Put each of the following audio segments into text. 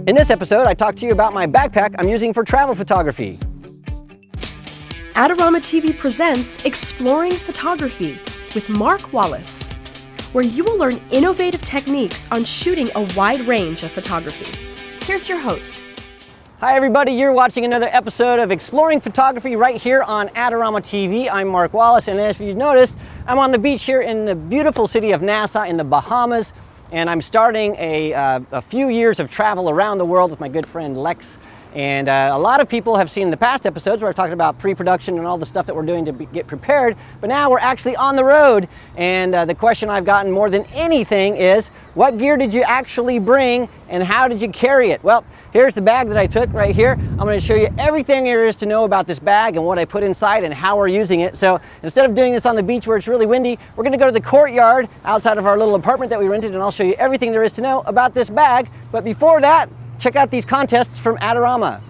In this episode, I talk to you about my backpack I'm using for travel photography. Adorama TV presents Exploring Photography with Mark Wallace, where you will learn innovative techniques on shooting a wide range of photography. Here's your host. Hi everybody, you're watching another episode of Exploring Photography right here on Adorama TV. I'm Mark Wallace, and as you've noticed, I'm on the beach here in the beautiful city of Nassau in the Bahamas, and I'm starting a few years of travel around the world with my good friend Lex. And a lot of people have seen the past episodes where I talked about pre-production and all the stuff that we're doing to get prepared, but now we're actually on the road. And the question I've gotten more than anything is, what gear did you actually bring and how did you carry it? Well, here's the bag that I took right here. I'm going to show you everything there is to know about this bag and what I put inside and how we're using it. So instead of doing this on the beach where it's really windy, we're going to go to the courtyard outside of our little apartment that we rented, and I'll show you everything there is to know about this bag. But before that, check out these contests from Adorama.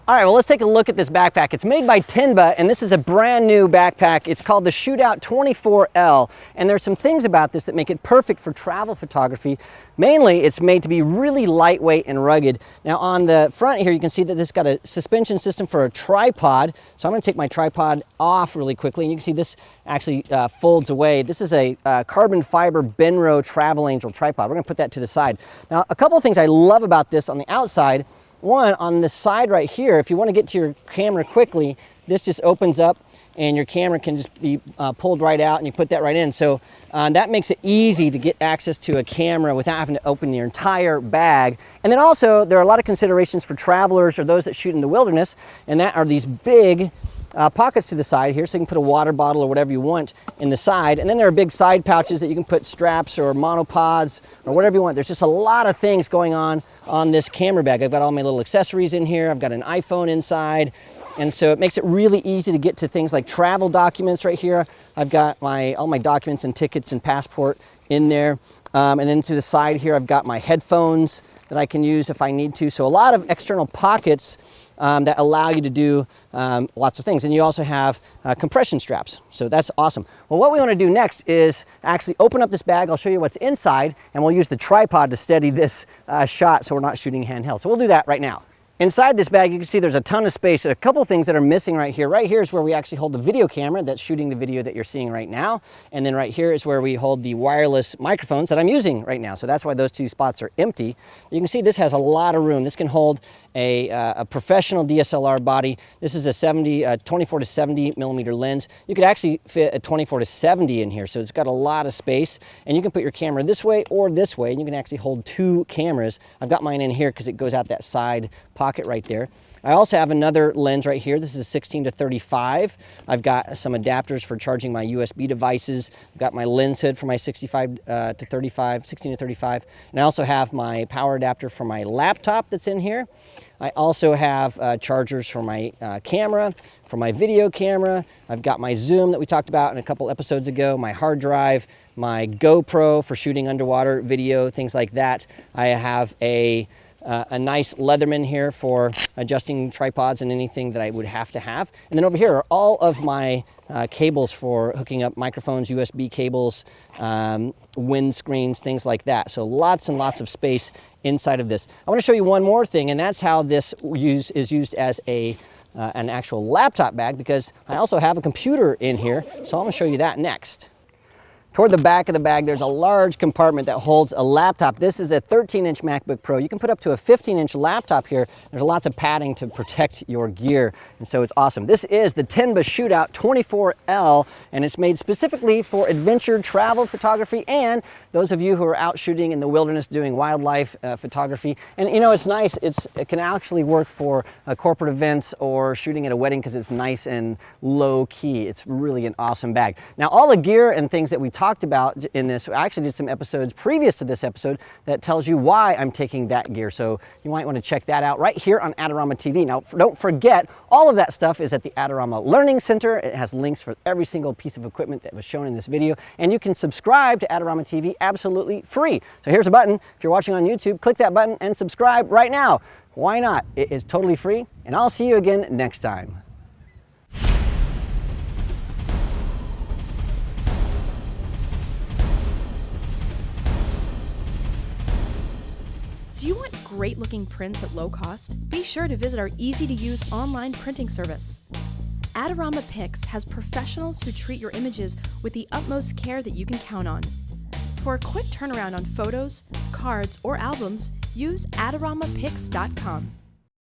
All right, well, let's take a look at this backpack. It's made by Tenba, and this is a brand new backpack. It's called the Shootout 24L, and there's some things about this that make it perfect for travel photography. Mainly, it's made to be really lightweight and rugged. Now, on the front here, you can see that this got a suspension system for a tripod. So I'm gonna take my tripod off really quickly, and you can see this actually folds away. This is a carbon fiber Benro Travel Angel tripod. We're gonna put that to the side. Now, a couple of things I love about this on the outside. One, on the side right here, if you want to get to your camera quickly, this just opens up and your camera can just be pulled right out, and you put that right in. So that makes it easy to get access to a camera without having to open your entire bag. And then also, there are a lot of considerations for travelers or those that shoot in the wilderness, and that are these big pockets to the side here, so you can put a water bottle or whatever you want in the side. And then there are big side pouches that you can put straps or monopods or whatever you want. There's just a lot of things going on this camera bag. I've got all my little accessories in here. I've got an iPhone inside. And so it makes it really easy to get to things like travel documents right here. I've got all my documents and tickets and passport in there. And then to the side here, I've got my headphones that I can use if I need to. So a lot of external pockets that allow you to do lots of things. And you also have compression straps, so that's awesome. Well, what we want to do next is actually open up this bag. I'll show you what's inside, and we'll use the tripod to steady this shot so we're not shooting handheld. So we'll do that right now. Inside this bag, you can see there's a ton of space. A couple things that are missing right here. Right here is where we actually hold the video camera that's shooting the video that you're seeing right now. And then right here is where we hold the wireless microphones that I'm using right now. So that's why those two spots are empty. You can see this has a lot of room. This can hold a professional DSLR body. This is a 24 to 70 millimeter lens. You could actually fit a 24 to 70 in here. So it's got a lot of space, and you can put your camera this way or this way, and you can actually hold two cameras. I've got mine in here because it goes out that side pocket right there. I also have another lens right here. This is a 16 to 35. I've got some adapters for charging my USB devices. I've got my lens hood for my 16 to 35. And I also have my power adapter for my laptop that's in here. I also have chargers for my camera, for my video camera. I've got my zoom that we talked about in a couple episodes ago, my hard drive, my GoPro for shooting underwater video, things like that. I have a nice Leatherman here for adjusting tripods and anything that I would have to have. And then over here are all of my cables for hooking up microphones, USB cables, windscreens, things like that. So lots and lots of space inside of this. I want to show you one more thing, and that's how this is used as an actual laptop bag, because I also have a computer in here. So I'm going to show you that next. Toward the back of the bag, there's a large compartment that holds a laptop. This is a 13-inch MacBook Pro. You can put up to a 15-inch laptop here. There's lots of padding to protect your gear, and so it's awesome. This is the Tenba Shootout 24L, and it's made specifically for adventure travel photography and those of you who are out shooting in the wilderness doing wildlife photography. And you know, it's nice. It can actually work for corporate events or shooting at a wedding because it's nice and low key. It's really an awesome bag. Now, all the gear and things that we talked about in this, I actually did some episodes previous to this episode that tells you why I'm taking that gear. So you might want to check that out right here on Adorama TV. Now, don't forget, all of that stuff is at the Adorama Learning Center. It has links for every single piece of equipment that was shown in this video, and you can subscribe to Adorama TV absolutely free. So here's a button. If you're watching on YouTube, click that button and subscribe right now. Why not? It is totally free, and I'll see you again next time. Do you want great-looking prints at low cost? Be sure to visit our easy-to-use online printing service. Adorama Pix has professionals who treat your images with the utmost care that you can count on. For a quick turnaround on photos, cards, or albums, use AdoramaPix.com.